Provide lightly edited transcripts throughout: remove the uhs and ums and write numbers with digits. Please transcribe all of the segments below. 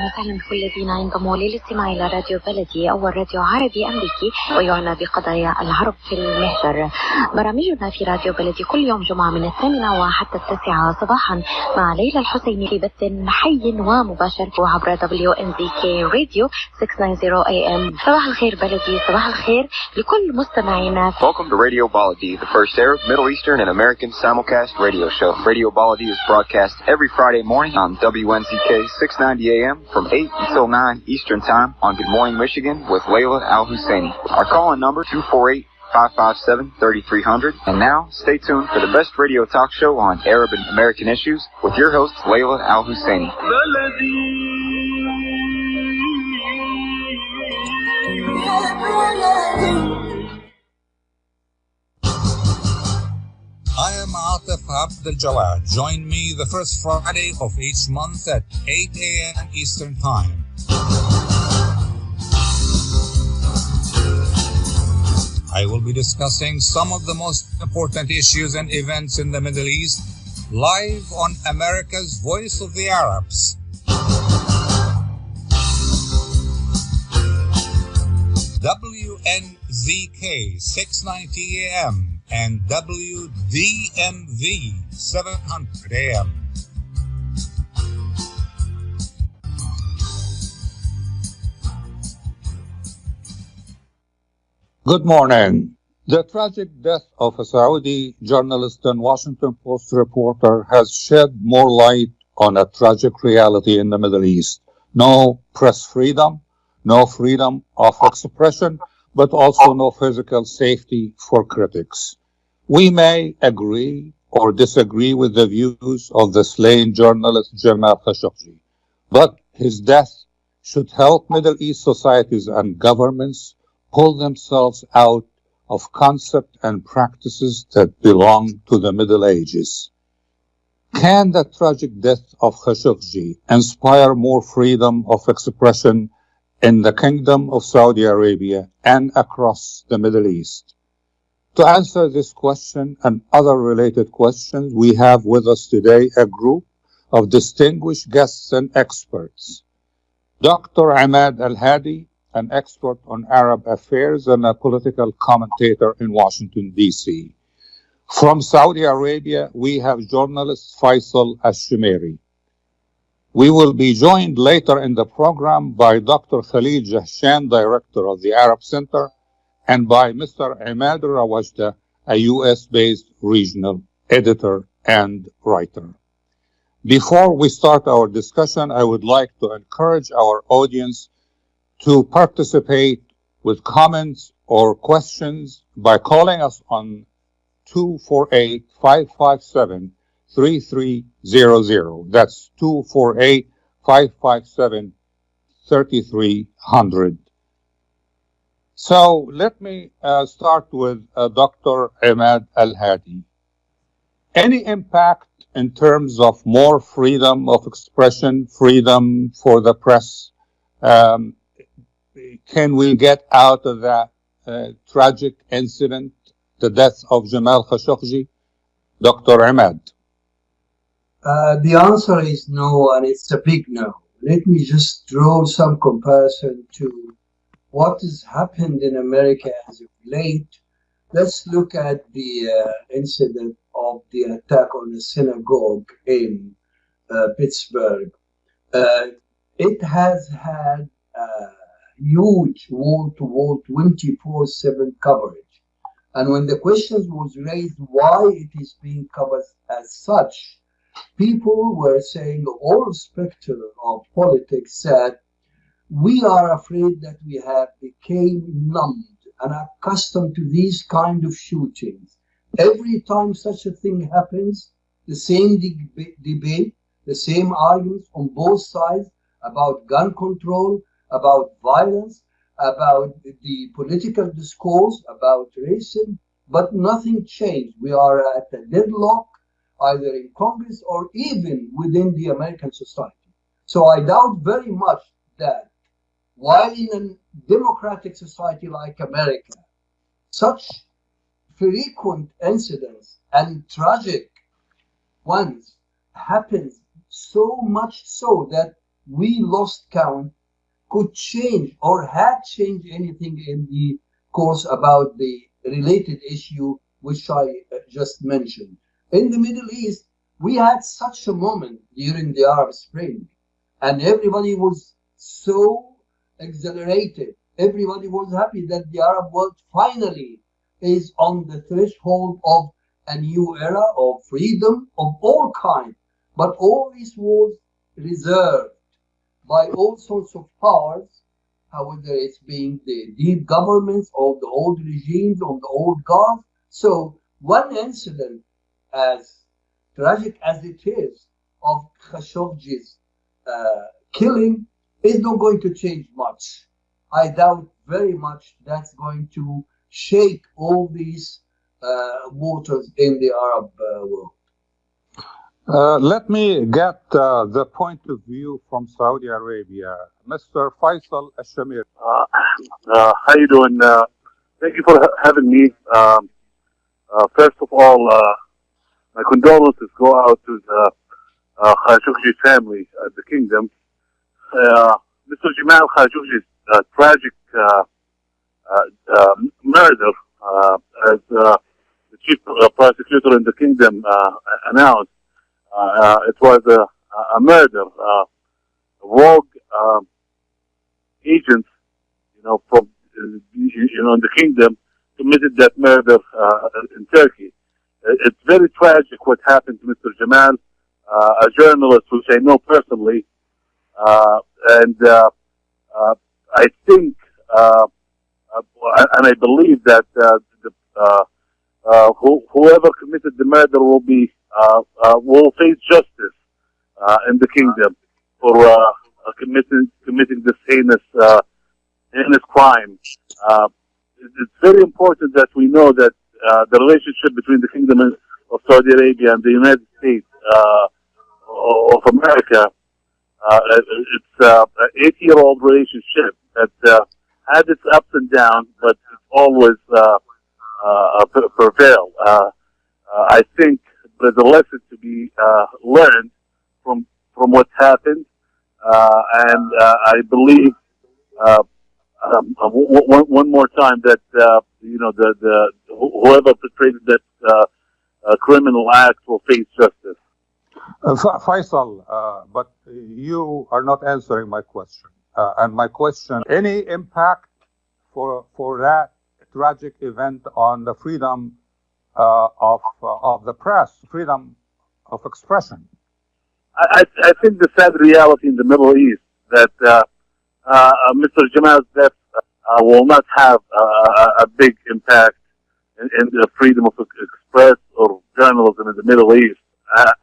وسهلا بكل الذين ينضموا للاستماع إلى راديو بلدي، أول راديو عربي أمريكي ويعنى بقضايا العرب في المهجر. برامجنا في راديو بلدي كل يوم جمعة من 8 وحتى 9 صباحا مع ليلى الحسيني في بث حي ومباشر عبر WNZK راديو 690 AM. صباح الخير بلدي، صباح الخير لكل مستمعينا. Welcome to Radio Baladi, the first Arab, Middle Eastern, and American simulcast radio show. Radio Baladi is broadcast every Friday morning on WNZK 690 AM from 8 until 9 Eastern Time on Good Morning Michigan with Layla Al-Husseini. Our call-in number 248-557-3300. And now, stay tuned for the best radio talk show on Arab and American issues with your host, Layla Al-Husseini. I am Atef Abdel Gawad. Join me the first Friday of each month at 8 a.m. Eastern Time. I will be discussing some of the most important issues and events in the Middle East live on America's Voice of the Arabs. WNZK 690 AM and WDMV 700 AM. Good morning. The tragic death of a Saudi journalist and Washington Post reporter has shed more light on a tragic reality in the Middle East. No press freedom, no freedom of expression, but also no physical safety for critics. We may agree or disagree with the views of the slain journalist Jamal Khashoggi, but his death should help Middle East societies and governments pull themselves out of concepts and practices that belong to the Middle Ages. Can the tragic death of Khashoggi inspire more freedom of expression in the Kingdom of Saudi Arabia and across the Middle East? To answer this question and other related questions, we have with us today a group of distinguished guests and experts. Dr. Emad El-Hady, an expert on Arab affairs and a political commentator in Washington, D.C. From Saudi Arabia, we have journalist Faisal Al-Shammeri. We will be joined later in the program by Dr. Khalil Jahshan, director of the Arab Center, and by Mr. Imad Alrawashdeh, a U.S.-based regional editor and writer. Before we start our discussion, I would like to encourage our audience to participate with comments or questions by calling us on 248-557-3300. That's 248-557-3300. So let me start with Dr. Emad El-Hady. Any impact in terms of more freedom of expression, freedom for the press? Can we get out of that tragic incident, the death of Jamal Khashoggi? Dr. Emad. The answer is no, and it's a big no. Let me just draw some comparison to what has happened in America as of late. Let's look at the incident of the attack on a synagogue in Pittsburgh. It has had huge wall-to-wall 24/7 coverage. And when the question was raised why it is being covered as such, people were saying, all specter of politics said, we are afraid that we have become numbed and accustomed to these kind of shootings. Every time such a thing happens, the same debate, the same arguments on both sides about gun control, about violence, about the political discourse, about racism, but nothing changed. We are at a deadlock, either in Congress or even within the American society. So I doubt very much that while in a democratic society like America, such frequent incidents and tragic ones happens so much so that we lost count, could change or had changed anything in the course about the related issue which I just mentioned. In the Middle East, we had such a moment during the Arab Spring, and everybody was so exhilarated. Everybody was happy that the Arab world finally is on the threshold of a new era of freedom of all kinds. But all this was reserved by all sorts of powers, whether it's being the deep governments or the old regimes or the old gods. So one incident, as tragic as it is, of Khashoggi's killing is not going to change much. I doubt very much that's going to shake all these waters in the Arab world. Let me get the point of view from Saudi Arabia. Mr. Faisal Al-Shammeri. How you doing? Thank you for having me. First of all, my condolences go out to the Khashoggi family at the kingdom. Mr. Jamal Khashoggi's tragic murder, as the chief prosecutor in the kingdom announced, it was a murder. Rogue agents, from in the kingdom committed that murder in Turkey. It's very tragic what happened to Mr. Jamal, a journalist which I know personally, and I think and I believe that whoever committed the murder will face justice in the kingdom for committing this heinous crime. It's very important that we know that the relationship between the Kingdom of Saudi Arabia and the United States of America, it's an 8-year-old relationship that had its ups and downs, but always prevail. I think there's a lesson to be learned from what's happened, and I believe one more time that whoever perpetrated that criminal act will face justice. Faisal, but you are not answering my question. And my question: any impact for that tragic event on the freedom of the press, freedom of expression? I think the sad reality in the Middle East that Mr. Jamal's death will not have a big impact in the freedom of express or journalism in the Middle East.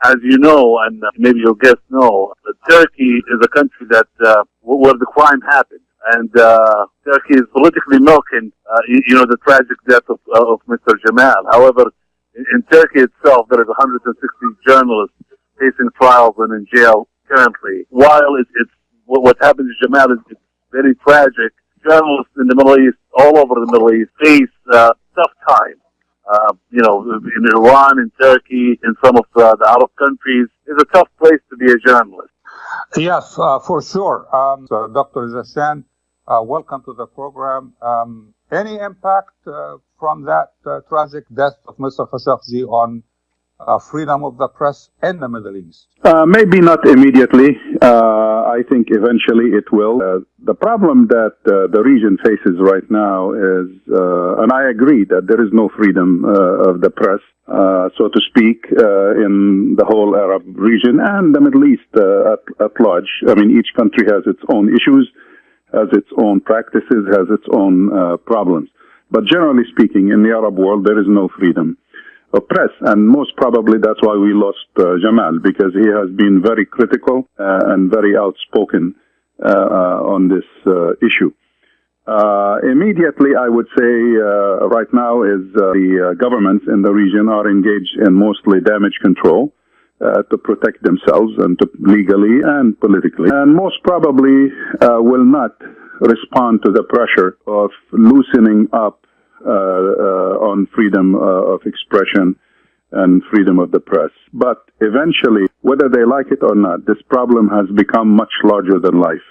As you know, and maybe your guests know, Turkey is a country that where the crime happened, and Turkey is politically milking, the tragic death of Mr. Jamal. However, in Turkey itself, there is 160 journalists facing trials and in jail currently. While what happened to Jamal is very tragic, journalists in the Middle East, all over the Middle East, face tough time. In Iran, in Turkey, in some of the Arab countries, it's a tough place to be a journalist. Yes, for sure. So Dr. Jahshan, welcome to the program. Any impact from that tragic death of Mr. Khashoggi on freedom of the press in the Middle East? Maybe not immediately. I think eventually it will. The problem that the region faces right now is, and I agree that there is no freedom of the press, so to speak, in the whole Arab region and the Middle East at large. I mean, each country has its own issues, has its own practices, has its own problems. But generally speaking, in the Arab world, there is no freedom of press, and most probably that's why we lost Jamal, because he has been very critical and very outspoken on this issue. Immediately, I would say right now is the governments in the region are engaged in mostly damage control to protect themselves and legally and politically, and most probably will not respond to the pressure of loosening up on freedom of expression and freedom of the press. But eventually, whether they like it or not, this problem has become much larger than life.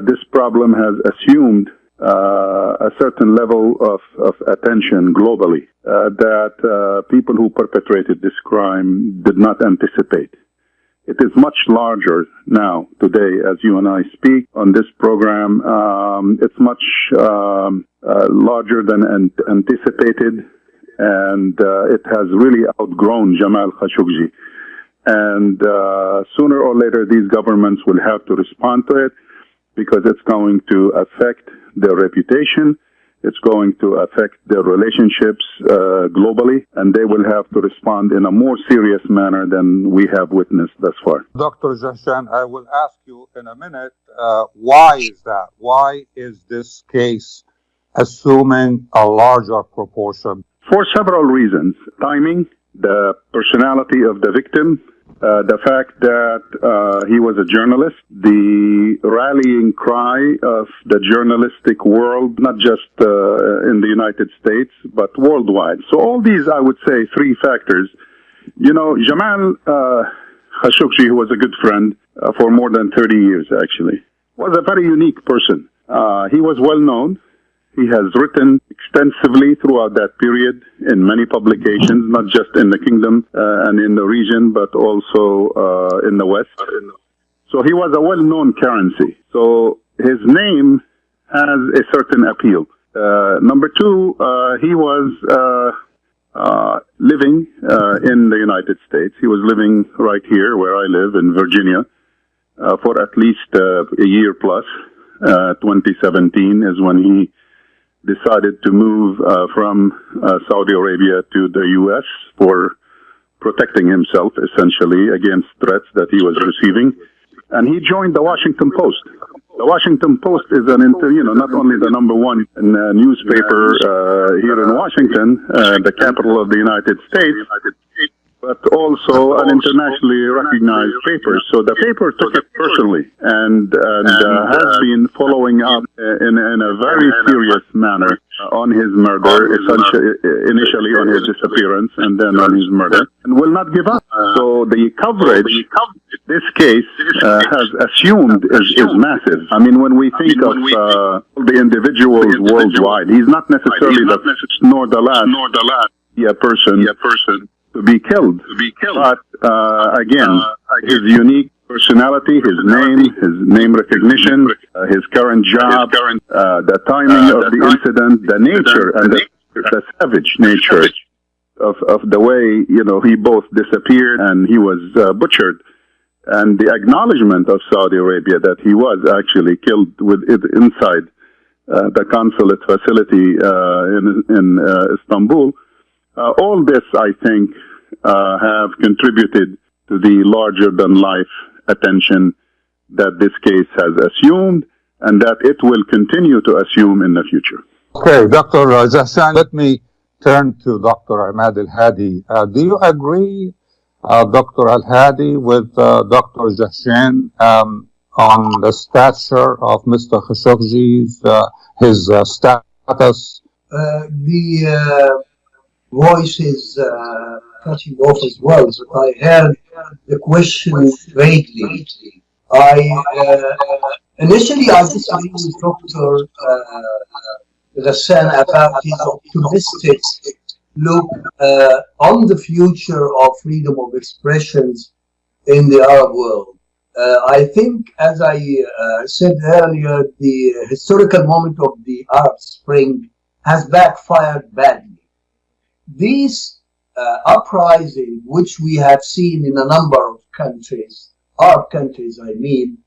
This problem has assumed a certain level of attention globally that people who perpetrated this crime did not anticipate. It is much larger now, today, as you and I speak on this program. It's much larger than anticipated, and it has really outgrown Jamal Khashoggi. And sooner or later, these governments will have to respond to it because it's going to affect their reputation. It's going to affect their relationships globally, and they will have to respond in a more serious manner than we have witnessed thus far. Dr. Jahshan, I will ask you in a minute, why is that? Why is this case assuming a larger proportion? For several reasons. Timing, the personality of the victim, the fact that he was a journalist, the rallying cry of the journalistic world, not just in the United States, but worldwide. So all these, I would say, three factors. You know, Jamal Khashoggi, who was a good friend for more than 30 years, actually, was a very unique person. He was well known. He has written extensively throughout that period in many publications, not just in the kingdom and in the region, but also in the West. So he was a well-known currency. So his name has a certain appeal. Number two, he was living in the United States. He was living right here where I live in Virginia for at least a year plus. 2017 is when he decided to move from Saudi Arabia to the U.S. for protecting himself, essentially, against threats that he was receiving. And he joined the Washington Post. The Washington Post is not only the number one newspaper here in Washington, the capital of the United States, but also an internationally recognized paper. So the paper took it personally and has been following up in a very serious manner on his murder, initially on his disappearance and then on his murder, and will not give up. So the coverage this case has assumed is massive. I mean, when we think of the individuals worldwide, he's not necessarily the first nor the last person to be killed. But again, his unique personality, his name recognition, his current job, the timing of the incident, the nature and the savage nature of the way, he both disappeared and he was butchered. And the acknowledgement of Saudi Arabia that he was actually killed inside the consulate facility in Istanbul. All this, I think, have contributed to the larger-than-life attention that this case has assumed and that it will continue to assume in the future. Okay, Dr. Jahshan, let me turn to Dr. Emad El-Hady. Do you agree, Dr. El-Hady, with Dr. Jahshan on the stature of Mr. Khashoggi's, his status? The voice is cutting off as well, but I heard the question vaguely. Initially I disagree with Dr. Jahshan about his optimistic look on the future of freedom of expressions in the Arab world. I think, as I said earlier, the historical moment of the Arab Spring has backfired badly. These uprisings, which we have seen in a number of countries, Arab countries I mean,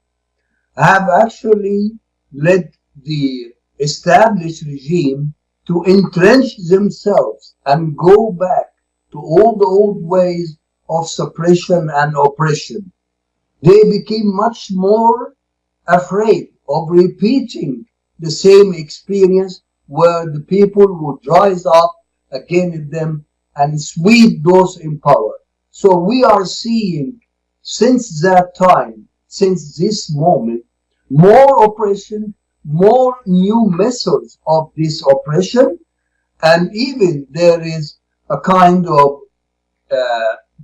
have actually led the established regime to entrench themselves and go back to all the old ways of suppression and oppression. They became much more afraid of repeating the same experience where the people would rise up against them and sweep those in power. So we are seeing since that time, since this moment, more oppression, more new methods of this oppression, And even there is a kind of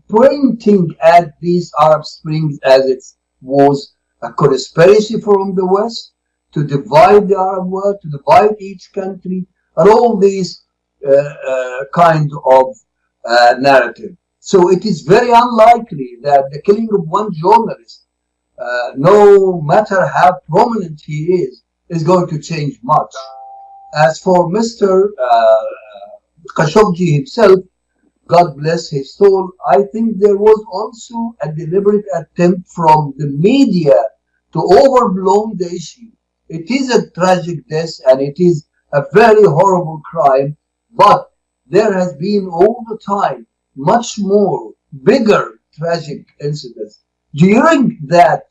pointing at these Arab Springs as it was a conspiracy from the West to divide the Arab world, to divide each country, and all these kind of narrative. So it is very unlikely that the killing of one journalist, no matter how prominent he is going to change much. As for Mr. Khashoggi himself, God bless his soul, I think there was also a deliberate attempt from the media to overblow the issue. It is a tragic death and it is a very horrible crime, but there has been all the time much more bigger tragic incidents. During that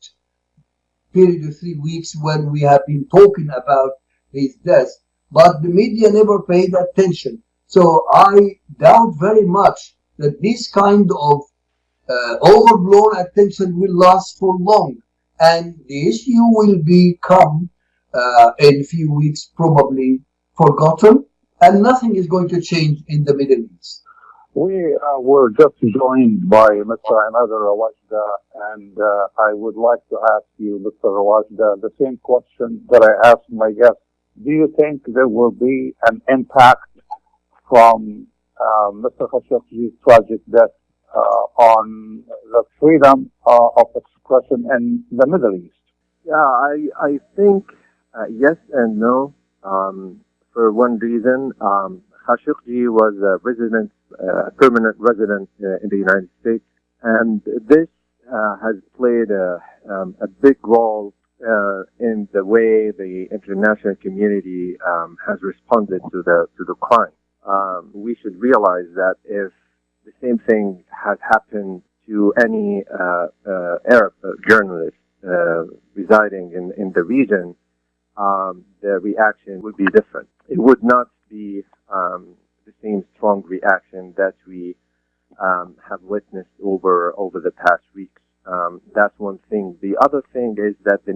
period of 3 weeks when we have been talking about his death, but the media never paid attention. So I doubt very much that this kind of overblown attention will last for long, and the issue will become in a few weeks probably forgotten, and nothing is going to change in the Middle East. We were just joined by Mr. Imad Alrawashdeh, and I would like to ask you, Mr. Alrawashdeh, the same question that I asked my guest. Do you think there will be an impact from Mr. Khashoggi's tragic death on the freedom of expression in the Middle East? Yeah, I think yes and no. For one reason, Khashoggi was a permanent resident in the United States, and this has played a big role in the way the international community has responded to the crime. We should realize that if the same thing had happened to any Arab journalist residing in the region, the reaction would be different. It would not be the same strong reaction that we have witnessed over the past weeks. That's one thing. The other thing is that the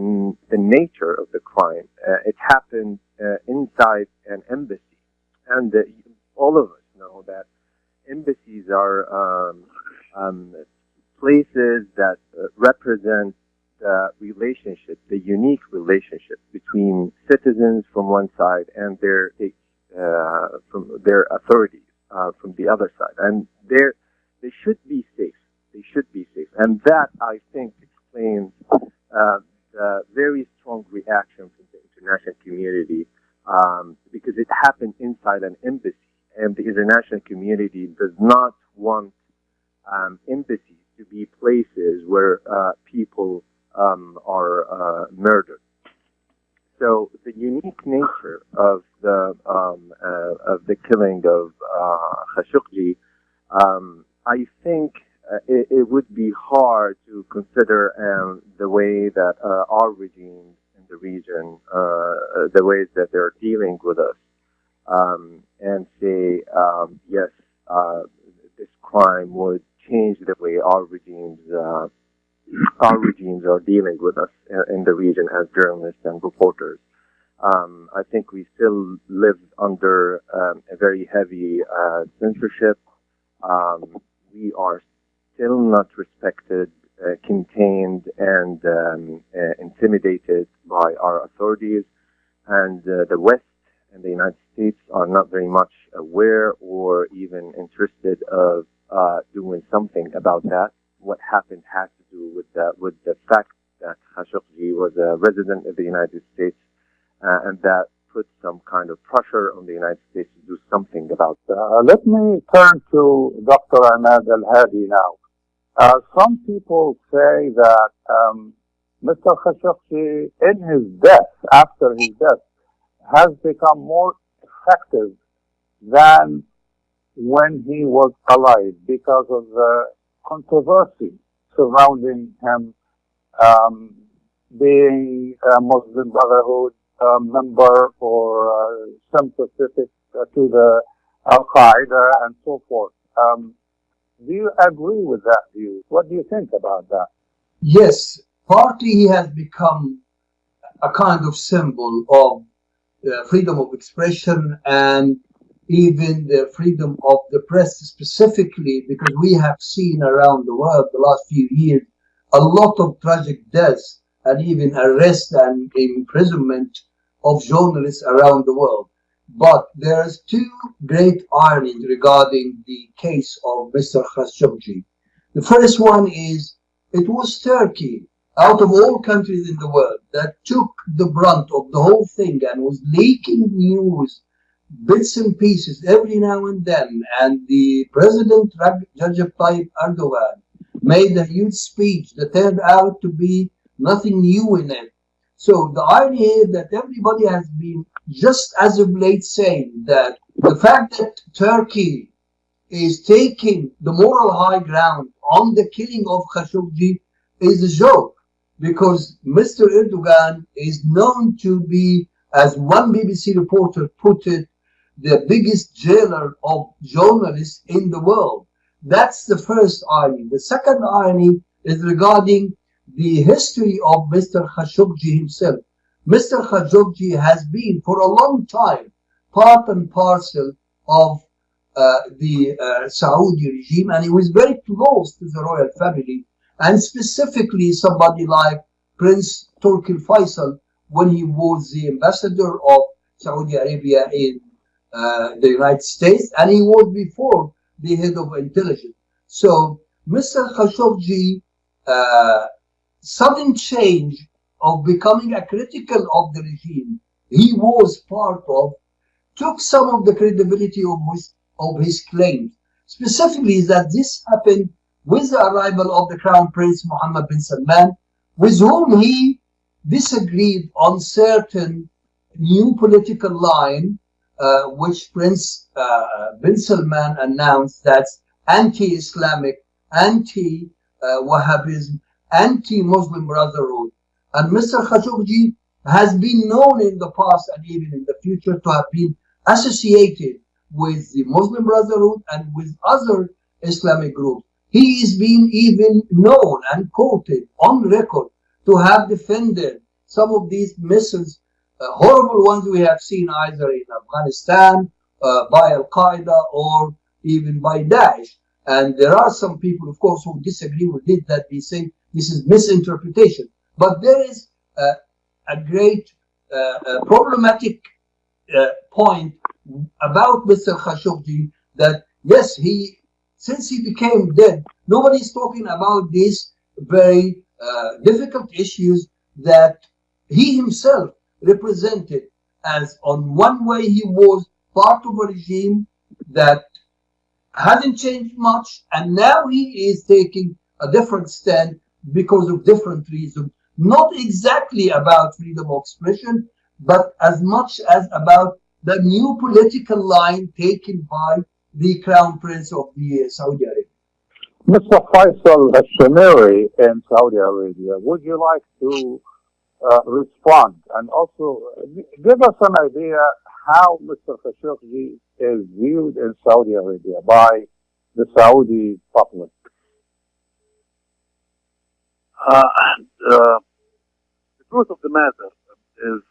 nature of the crime, it happened inside an embassy. And all of us know that embassies are places that represent the relationship, the unique relationship between citizens from one side and their authorities from the other side. And they should be safe. They should be safe. And that, I think, explains the very strong reaction from the international community because it happened inside an embassy. And the international community does not want embassies to be places where people are murdered. So the unique nature of the killing of Khashoggi, I think it would be hard to consider the way that our regimes in the region, the ways that they're dealing with us, and say, yes, this crime would change the way our regimes are dealing with us in the region as journalists and reporters. I think we still live under a very heavy censorship. We are still not respected, contained, and intimidated by our authorities. And the West and the United States are not very much aware or even interested of doing something about that. What happened has to do with the fact that Khashoggi was a resident of the United States, and that put some kind of pressure on the United States to do something about that. Let me turn to Dr. Emad El-Hady now. Some people say that Mr. Khashoggi, in his death, after his death, has become more effective than when he was alive because of the controversy surrounding him being a Muslim Brotherhood member or sympathetic to the Al-Qaeda and so forth. Do you agree with that view? What do you think about that? Yes, partly he has become a kind of symbol of freedom of expression, and even the freedom of the press specifically, because we have seen around the world the last few years a lot of tragic deaths and even arrest and imprisonment of journalists around the world. But there's two great ironies regarding the case of Mr. Khashoggi. The first one is it was Turkey, out of all countries in the world, that took the brunt of the whole thing and was leaking news, bits and pieces every now and then. And the President Recep Tayyip Erdogan made a huge speech that turned out to be nothing new in it. So the irony is that everybody has been just as of late saying that the fact that Turkey is taking the moral high ground on the killing of Khashoggi is a joke, because Mr. Erdogan is known to be, as one BBC reporter put it, the biggest jailer of journalists in the world. That's the first irony. The second irony is regarding the history of Mr. Khashoggi himself. Mr. Khashoggi has been for a long time part and parcel of the Saudi regime, and he was very close to the royal family, and specifically somebody like Prince Turki Faisal when he was the ambassador of Saudi Arabia in the United States, and he was before the head of intelligence. So Mr. Khashoggi, sudden change of becoming a critical of the regime he was part of, took some of the credibility of his claims. Specifically that this happened with the arrival of the Crown Prince Mohammed bin Salman, with whom he disagreed on certain new political line, which Prince bin Salman announced, that's anti-Islamic, anti-Wahhabism, anti-Muslim Brotherhood. And Mr. Khashoggi has been known in the past and even in the future to have been associated with the Muslim Brotherhood and with other Islamic groups. He is being even known and quoted on record to have defended some of these missiles, horrible ones we have seen either in Afghanistan, by Al-Qaeda, or even by Daesh. And there are some people, of course, who disagree with it, that they say this is misinterpretation. But there is a great problematic point about Mr. Khashoggi, that yes, since he became dead, nobody's talking about these very difficult issues that he himself represented, as on one way he was part of a regime that hasn't changed much, and now he is taking a different stand because of different reasons, not exactly about freedom of expression, but as much as about the new political line taken by the Crown Prince of the Saudi Arabia. Mr. Faisal Al-Shammeri in Saudi Arabia, would you like to respond and also give us an idea how Mr. Khashoggi is viewed in Saudi Arabia by the Saudi public? The truth of the matter is,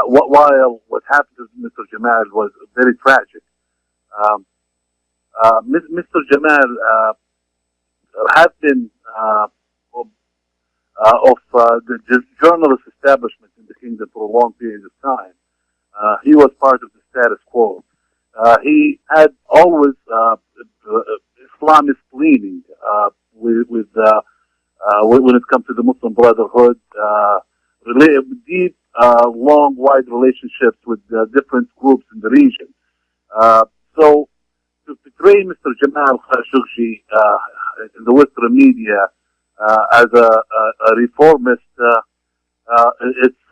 while what happened to Mr. Jamal was very tragic, Mr. Jamal had been of the journalist establishment in the kingdom for a long period of time. He was part of the status quo. He had always Islamist leaning when it comes to the Muslim Brotherhood, deep, long, wide relationships with different groups in the region. So to portray Mr. Jamal Khashoggi in the Western media as a reformist, it's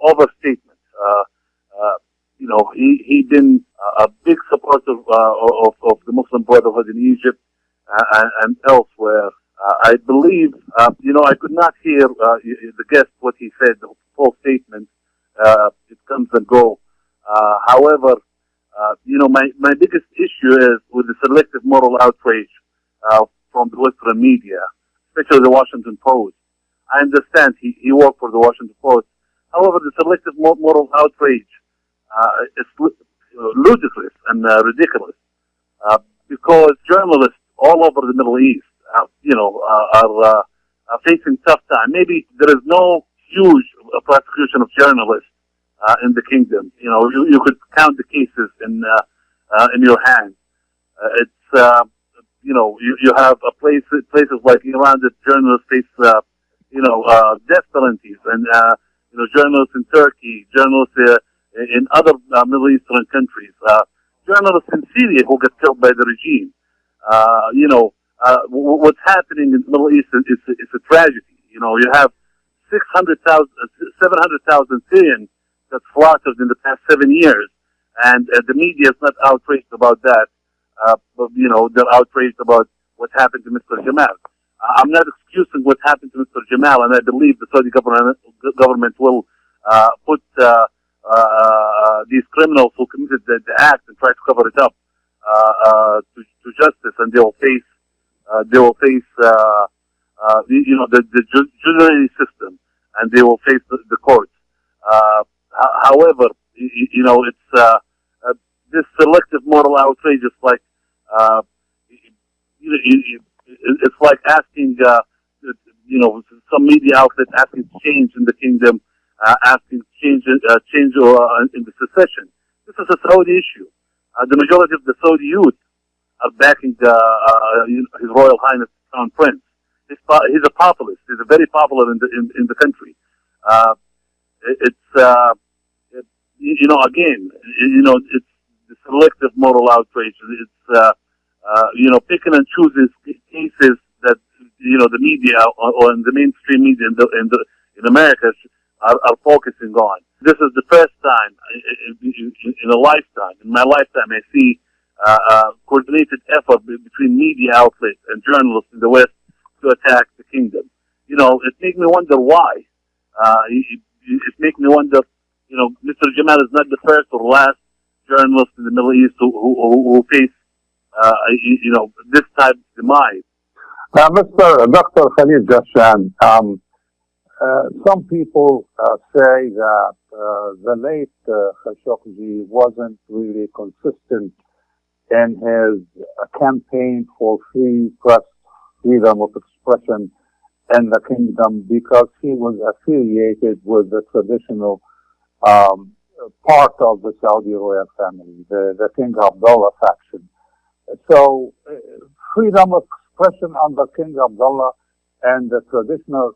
overstatement. He been a big supporter of the Muslim Brotherhood in Egypt and elsewhere. I believe, I could not hear the guest what he said, the full statement. It comes and goes. However, my biggest issue is with the selective moral outrage from the Western media, especially the Washington Post. I understand he worked for the Washington Post. However, the selective moral outrage ludicrous and ridiculous, because journalists all over the Middle East, are facing tough time. Maybe there is no huge prosecution of journalists in the kingdom. You could count the cases in your hand. You have places like Iran that journalists face, death penalties, and journalists in Turkey, journalists in other Middle Eastern countries, journalists in Syria who get killed by the regime. What's happening in the Middle East is a tragedy. You have 700,000 Syrians that slaughtered in the past 7 years, and the media is not outraged about that. But they're outraged about what happened to Mr. Jamal. I'm not excusing what happened to Mr. Jamal, and I believe the Saudi government will put these criminals who committed the act and try to cover it up to justice, and they will face the judiciary system, and they will face the courts. However, it's this selective moral outrage is like it's like asking some media outlet asking change in the kingdom, asking change in the secession. This is a Saudi issue. The majority of the Saudi youth are backing His Royal Highness Crown Prince. He's a populist. He's very popular in the country. It's the selective moral outrage. It's picking and choosing cases that the media or in the mainstream media in America are focusing on. This is the first time in my lifetime, I see coordinated effort between media outlets and journalists in the West to attack the kingdom. It makes me wonder why. It makes me wonder, Mr. Jamal is not the first or last journalist in the Middle East who face, this type of demise. Dr. Khalil Jahshan, some people say that the late Khashoggi wasn't really consistent in his campaign for free press, freedom of expression in the kingdom, because he was affiliated with the traditional part of the Saudi royal family, the King Abdullah faction. So freedom of expression under King Abdullah and the traditional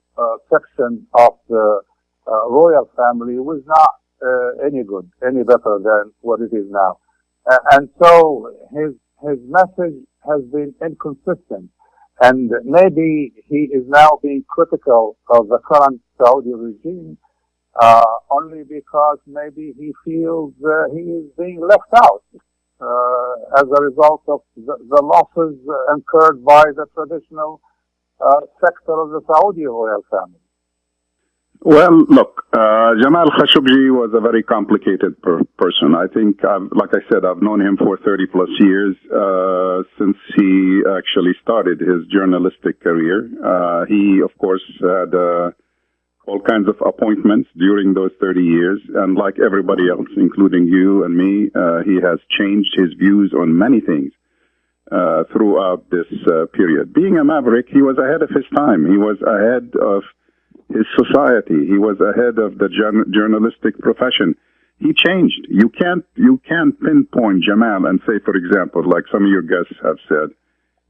section of the royal family was not any better than what it is now. And so his message has been inconsistent. And maybe he is now being critical of the current Saudi regime only because maybe he feels he is being left out as a result of the losses incurred by the traditional sector of the Saudi royal family. Well, look, Jamal Khashoggi was a very complicated person. I think, like I said, I've known him for 30 plus years, since he actually started his journalistic career. He, of course, had all kinds of appointments during those 30 years. And like everybody else, including you and me, he has changed his views on many things throughout this period. Being a maverick, he was ahead of his time. He was ahead of his society. He was ahead of the journalistic profession. He changed. You can't pinpoint Jamal and say, for example, like some of your guests have said,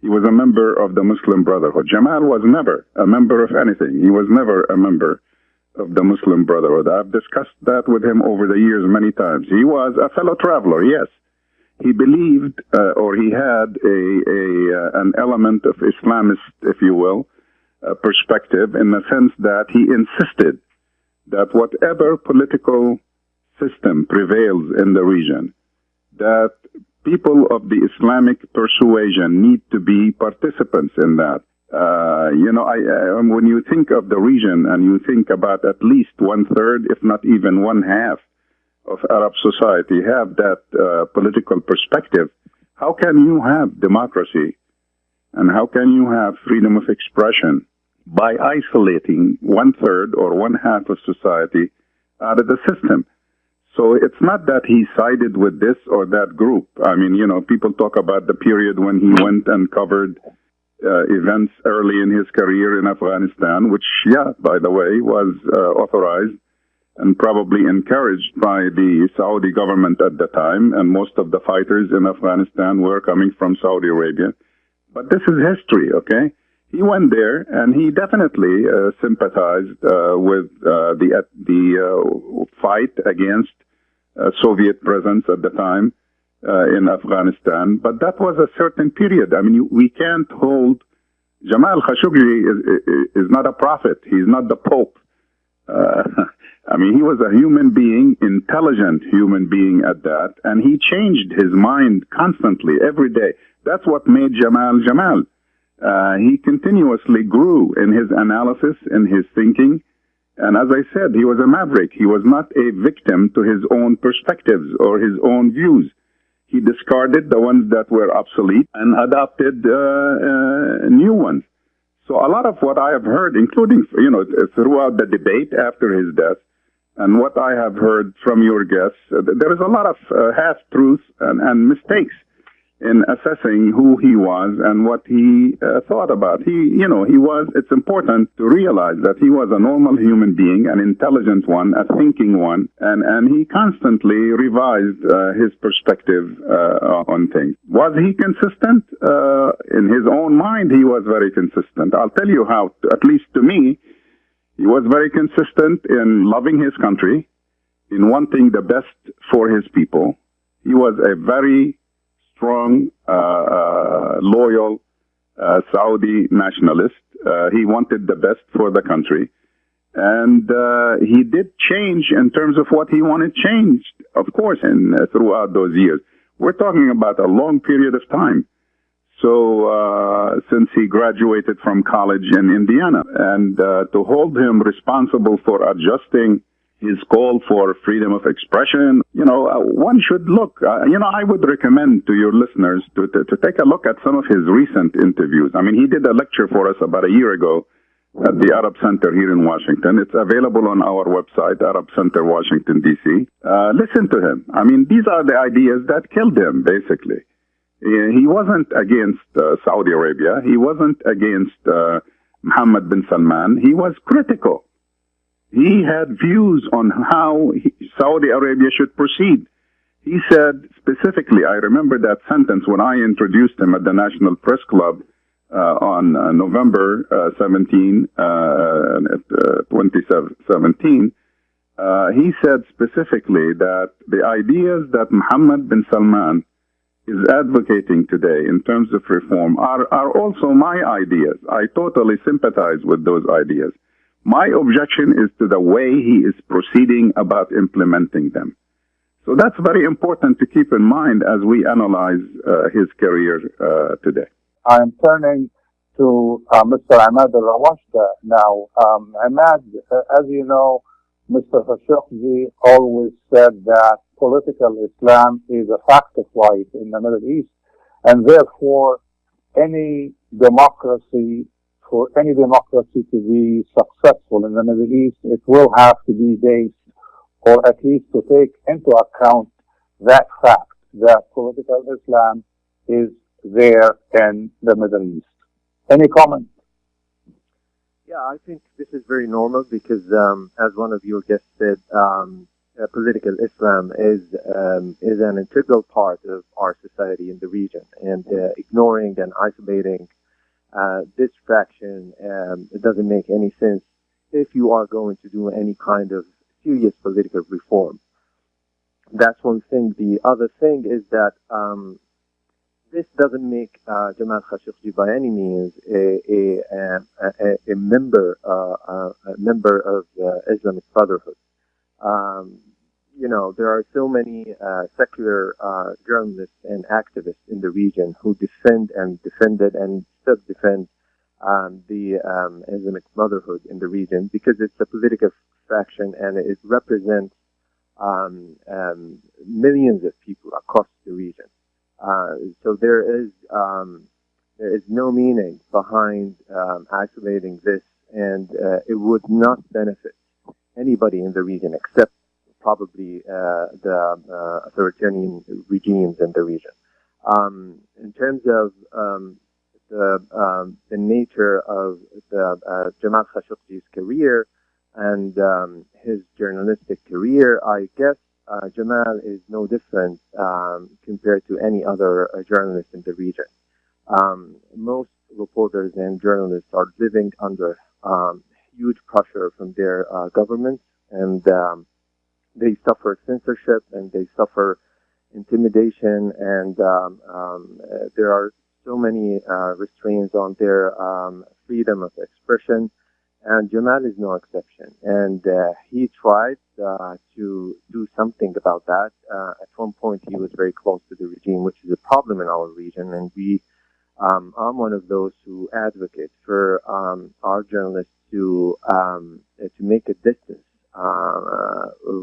he was a member of the Muslim Brotherhood. Jamal was never a member of anything. He was never a member of the Muslim Brotherhood. I've discussed that with him over the years many times. He was a fellow traveler, yes. He believed, or he had an element of Islamist, if you will, perspective, in the sense that he insisted that whatever political system prevails in the region, that people of the Islamic persuasion need to be participants in that. When you think of the region and you think about at least 1/3, if not even 1/2 of Arab society have that political perspective, how can you have democracy and how can you have freedom of expression by isolating 1/3 or 1/2 of society out of the system? So it's not that he sided with this or that group. I mean, people talk about the period when he went and covered events early in his career in Afghanistan, which, by the way, was authorized and probably encouraged by the Saudi government at the time. And most of the fighters in Afghanistan were coming from Saudi Arabia. But this is history, okay? He went there, and he definitely sympathized with the fight against Soviet presence at the time in Afghanistan. But that was a certain period. I mean, we can't hold... Jamal Khashoggi is not a prophet. He's not the Pope. I mean, he was a human being, intelligent human being at that, and he changed his mind constantly, every day. That's what made Jamal Jamal. He continuously grew in his analysis, in his thinking, and as I said, he was a maverick. He was not a victim to his own perspectives or his own views. He discarded the ones that were obsolete and adopted new ones. So a lot of what I have heard, including, throughout the debate after his death, and what I have heard from your guests, there is a lot of half-truths and mistakes in assessing who he was and what he thought about. It's important to realize that he was a normal human being, an intelligent one, a thinking one, and he constantly revised his perspective on things. Was he consistent? In his own mind, he was very consistent. I'll tell you how, at least to me, he was very consistent in loving his country, in wanting the best for his people. He was a very strong, loyal Saudi nationalist. He wanted the best for the country. And he did change in terms of what he wanted changed, of course, throughout those years. We're talking about a long period of time. So since he graduated from college in Indiana, and to hold him responsible for adjusting his call for freedom of expression, one should look. I would recommend to your listeners to take a look at some of his recent interviews. I mean, he did a lecture for us about a year ago at the Arab Center here in Washington. It's available on our website, Arab Center, Washington, D.C. Listen to him. I mean, these are the ideas that killed him, basically. He wasn't against Saudi Arabia. He wasn't against Mohammed bin Salman. He was critical. He had views on how Saudi Arabia should proceed. He said specifically, I remember that sentence when I introduced him at the National Press Club on November 17, 2017. He said specifically that the ideas that Mohammed bin Salman is advocating today in terms of reform are also my ideas. I totally sympathize with those ideas. My objection is to the way he is proceeding about implementing them. So that's very important to keep in mind as we analyze his career today. I'm turning to Mr. Imad Alrawashdeh now. Imad, as you know, Mr. Khashoggi always said that political Islam is a fact of life in the Middle East, and therefore for any democracy to be successful in the Middle East, it will have to be based, or at least to take into account that fact that political Islam is there in the Middle East. Any comment? Yeah, I think this is very normal because, as one of your guests said, political Islam is an integral part of our society in the region, and ignoring and isolating this fraction, it doesn't make any sense if you are going to do any kind of serious political reform. That's one thing. The other thing is that this doesn't make Jamal Khashoggi by any means a member of Islamic Brotherhood. There are so many secular journalists and activists in the region who defend and defended and still defend the Islamic Brotherhood in the region because it's a political faction and it represents millions of people across the region. So there is no meaning behind isolating this, and it would not benefit anybody in the region except probably the authoritarian regimes in the region. In terms of the nature of the Jamal Khashoggi's career and his journalistic career, I guess Jamal is no different compared to any other journalist in the region. Most reporters and journalists are living under huge pressure from their governments, and they suffer censorship and they suffer intimidation, and there are so many restraints on their freedom of expression, and Jamal is no exception. And he tried to do something about that. At one point, he was very close to the regime, which is a problem in our region, and I'm one of those who advocate for our journalists to make a distance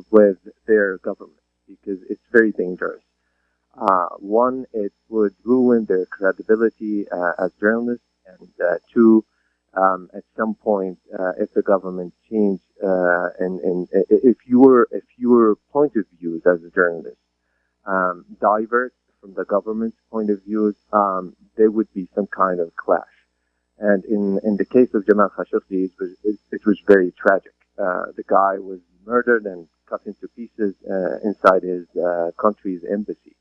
with their government, because it's very dangerous. One, it would ruin their credibility as journalists, and two, at some point, if the government changed, and if your point of views as a journalist divert from the government's point of views, there would be some kind of clash. And in the case of Jamal Khashoggi, it was very tragic. The guy was murdered and cut into pieces inside his country's embassy.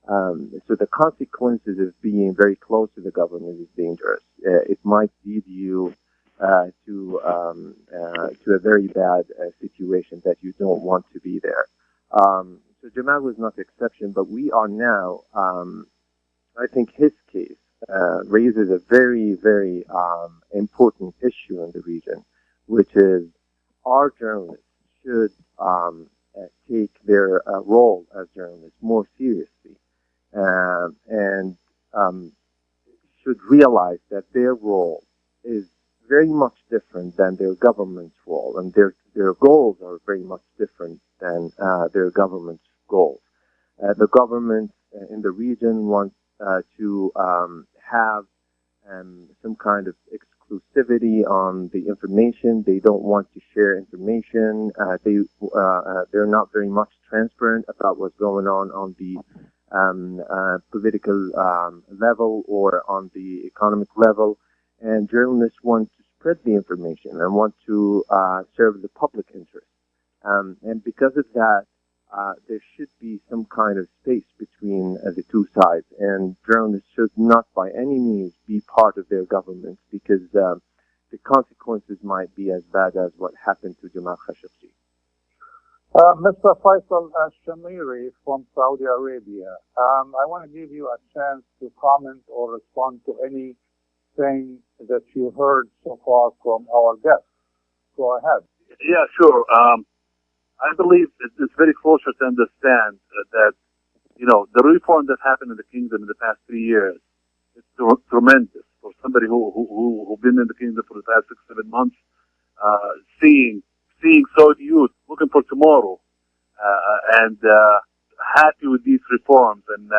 So the consequences of being very close to the government is dangerous. It might lead you to a very bad situation that you don't want to be there. So Jamal was not the exception, but we are now, I think his case raises a very, very important issue in the region, which is our journalists should take their role as journalists more seriously, and should realize that their role is very much different than their government's role, and their goals are very much different than their government's goals. The government in the region wants to have some kind of exclusivity on the information. They don't want to share information. They're not very much transparent about what's going on the political level or on the economic level. And journalists want to spread the information and want to serve the public interest. And because of that, there should be some kind of space between the two sides, and journalists should not by any means be part of their governments, because the consequences might be as bad as what happened to Jamal Khashoggi. Mr. Faisal Al-Shammeri from Saudi Arabia, I want to give you a chance to comment or respond to anything that you heard so far from our guests. Go ahead. Yeah, sure. I believe it's very crucial to understand that, the reform that happened in the kingdom in the past 3 years is tremendous for somebody who's been in the kingdom for the past 6-7 months, seeing Saudi youth looking for tomorrow, and happy with these reforms, and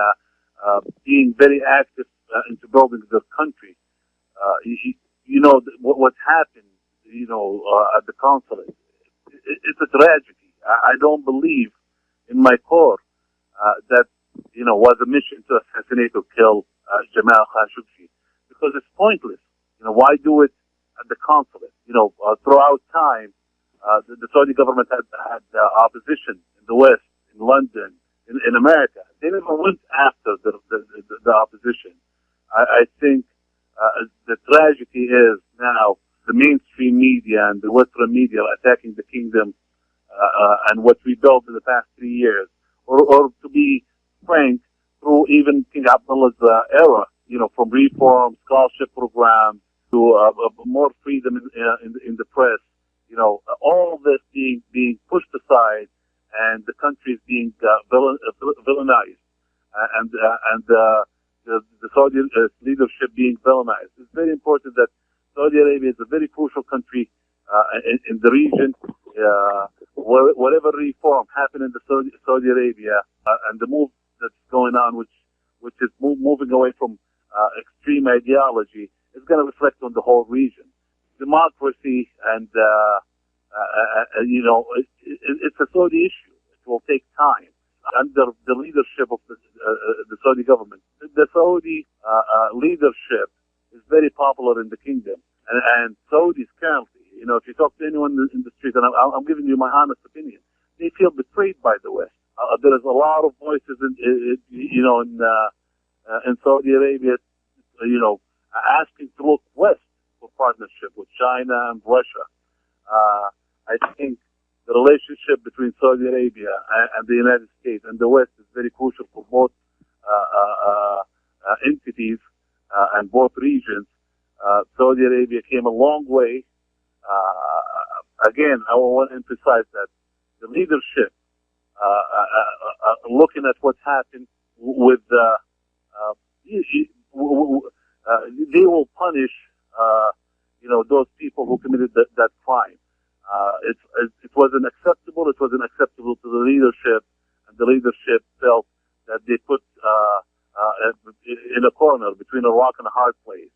being very active into building their country. What's happened, at the consulate, it's a tragedy. I don't believe in my core that, was a mission to assassinate or kill Jamal Khashoggi, because it's pointless. Why do it at the consulate? Throughout time, the Saudi government had opposition in the West, in London, in America. They never went after the opposition. I think the tragedy is now the mainstream media and the Western media attacking the kingdom and what we built in the past 3 years, or to be frank, through even King Abdullah's era, from reform, scholarship programs to more freedom in the press, all this being pushed aside, and the country is being villainized, and the Saudi leadership being villainized. It's very important that Saudi Arabia is a very crucial country in the region. Whatever reform happened in the Saudi Arabia and the move that's going on, which is moving away from extreme ideology, is going to reflect on the whole region. Democracy and it's a Saudi issue. under the leadership of the Saudi government. The Saudi leadership is very popular in the kingdom, and Saudis currently, if you talk to anyone in the street, and I'm giving you my honest opinion, they feel betrayed by the West. There is a lot of voices in Saudi Arabia, asking to look west for partnership with China and Russia. I think the relationship between Saudi Arabia and the United States and the West is very crucial for both entities and both regions. Saudi Arabia came a long way. Again, I want to emphasize that the leadership, looking at what's happened with they will punish, those people who committed that crime. It wasn't acceptable. It wasn't acceptable to the leadership, and the leadership felt that they put in a corner between a rock and a hard place.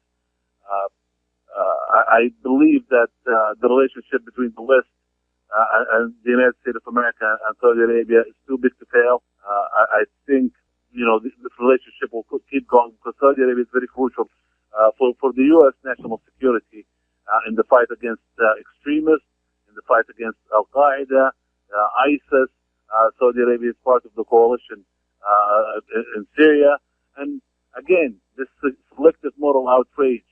I believe that the relationship between the West and the United States of America and Saudi Arabia is too big to fail. I think this relationship will keep going because Saudi Arabia is very crucial for the U.S. national security in the fight against extremists, in the fight against Al Qaeda, ISIS. Saudi Arabia is part of the coalition in Syria, and again, this selective moral outrage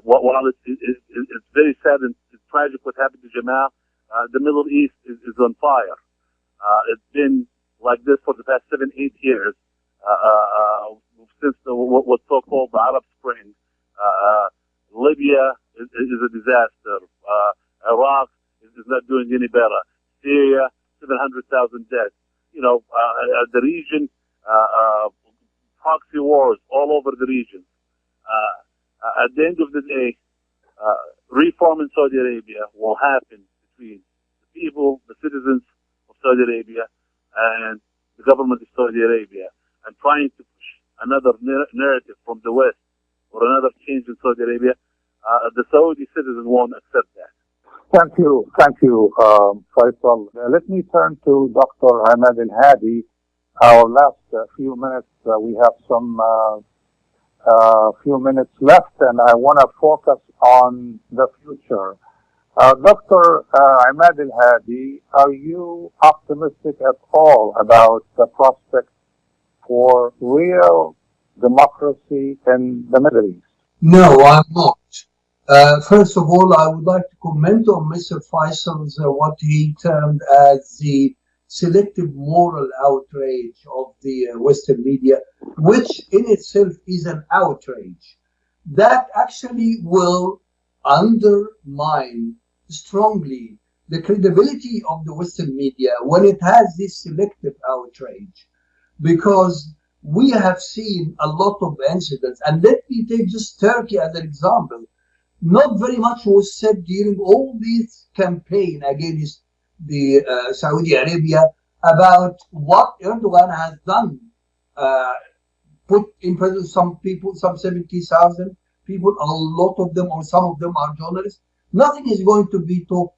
while it's very sad and it's tragic what happened to Jamal, the Middle East is on fire. It's been like this for the past 7-8 years since what's so-called the Arab Spring. Libya is a disaster. Iraq is not doing any better. Syria, 700,000 dead. The region, proxy wars all over the region. At the end of the day, reform in Saudi Arabia will happen between the people, the citizens of Saudi Arabia, and the government of Saudi Arabia, and trying to push another narrative from the West or another change in Saudi Arabia. The Saudi citizens won't accept that. Thank you, Faisal. Let me turn to Dr. Emad El-Hady. Our last few minutes, we have some few minutes left, and I want to focus on the future. Dr. Emad El-Hady, are you optimistic at all about the prospect for real democracy in the Middle East? No, I'm not. First of all, I would like to comment on Mr. Faisal's what he termed as the selective moral outrage of the Western media, which in itself is an outrage that actually will undermine strongly the credibility of the Western media when it has this selective outrage, because we have seen a lot of incidents. And let me take just Turkey as an example. Not very much was said during all this campaign against the Saudi Arabia about what Erdogan has done. Put in prison some people, some 70,000 people, a lot of them or some of them are journalists. Nothing is going to be talked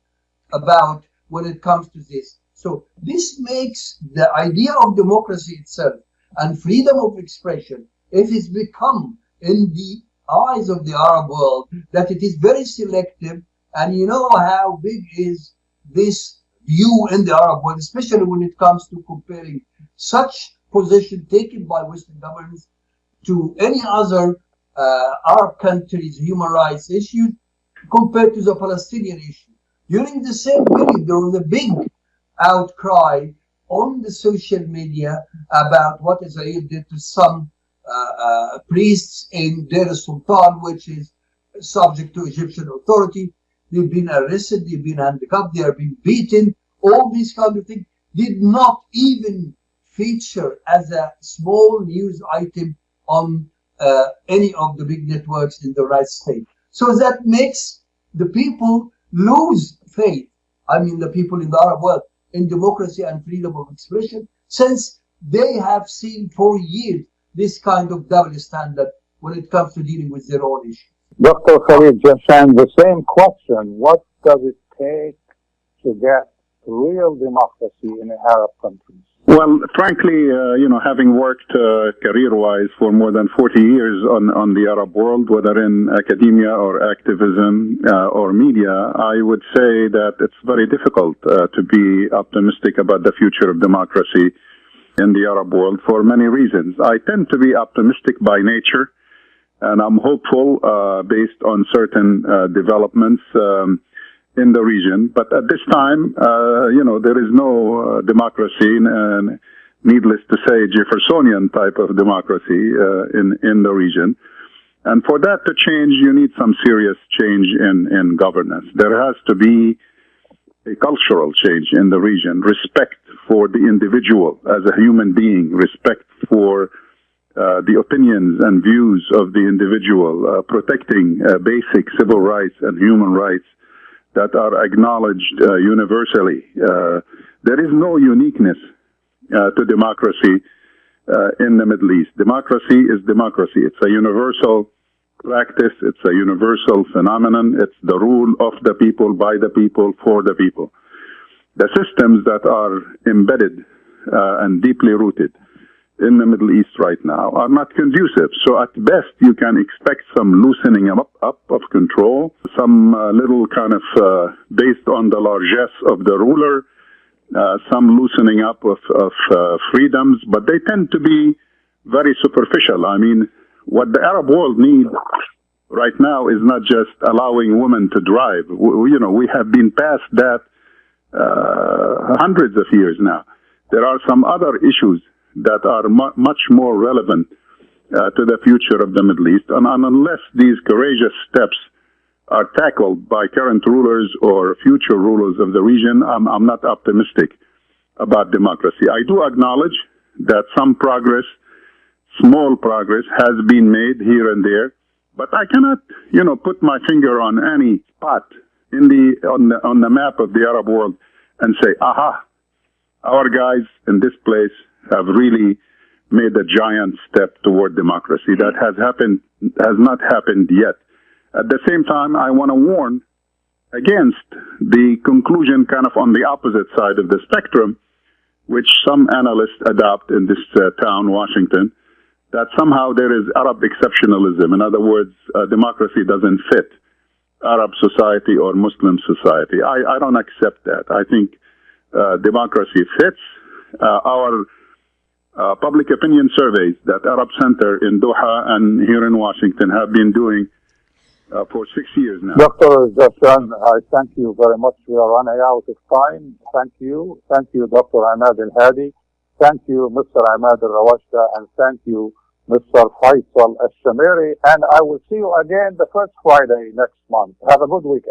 about when it comes to this. So this makes the idea of democracy itself and freedom of expression, if it's become in the eyes of the Arab world that it is very selective, and you know how big is this view in the Arab world, especially when it comes to comparing such position taken by Western governments to any other Arab countries' human rights issues compared to the Palestinian issue. During the same period, there was a big outcry on the social media about what Israel did to some priests in Deir Sultan, which is subject to Egyptian authority. They've been arrested, they've been handcuffed, they are being beaten. All these kind of things did not even feature as a small news item on any of the big networks in the United States. So that makes the people lose faith. I mean, the people in the Arab world in democracy and freedom of expression, since they have seen for years this kind of double standard when it comes to dealing with their own issues. Dr. Khalil, Jahshan, the same question. What does it take to get real democracy in Arab countries? Well, frankly, having worked career-wise for more than 40 years on the Arab world, whether in academia or activism or media, I would say that it's very difficult to be optimistic about the future of democracy in the Arab world for many reasons. I tend to be optimistic by nature, and I'm hopeful based on certain developments in the region. But at this time, there is no democracy, and needless to say, Jeffersonian type of democracy in the region. And for that to change, you need some serious change in governance. There has to be a cultural change in the region, respect for the individual as a human being, respect for the opinions and views of the individual, protecting basic civil rights and human rights that are acknowledged universally. There is no uniqueness to democracy in the Middle East. Democracy is democracy. It's a universal practice. It's a universal phenomenon. It's the rule of the people, by the people, for the people. The systems that are embedded and deeply rooted in the Middle East right now are not conducive. So at best, you can expect some loosening up of control, some little kind of, based on the largesse of the ruler, some loosening up of freedoms, but they tend to be very superficial. I mean, what the Arab world needs right now is not just allowing women to drive. We have been past that hundreds of years now. There are some other issues that are much more relevant to the future of the Middle East. And unless these courageous steps are tackled by current rulers or future rulers of the region, I'm not optimistic about democracy. I do acknowledge that some progress, small progress, has been made here and there, but I cannot, put my finger on any spot on the map of the Arab world and say, aha, our guys in this place have really made a giant step toward democracy. That has not happened yet. At the same time, I want to warn against the conclusion kind of on the opposite side of the spectrum, which some analysts adopt in this town, Washington, that somehow there is Arab exceptionalism. In other words, democracy doesn't fit Arab society or Muslim society. I don't accept that. I think democracy fits. Our public opinion surveys that Arab Center in Doha and here in Washington have been doing for 6 years now. Dr. Jahshan, I thank you very much. We are running out of time. Thank you. Thank you, Dr. Emad El-Hady. Thank you, Mr. Imad Alrawashdeh, and thank you, Mr. Faisal Al-Shammeri. And I will see you again the first Friday next month. Have a good weekend.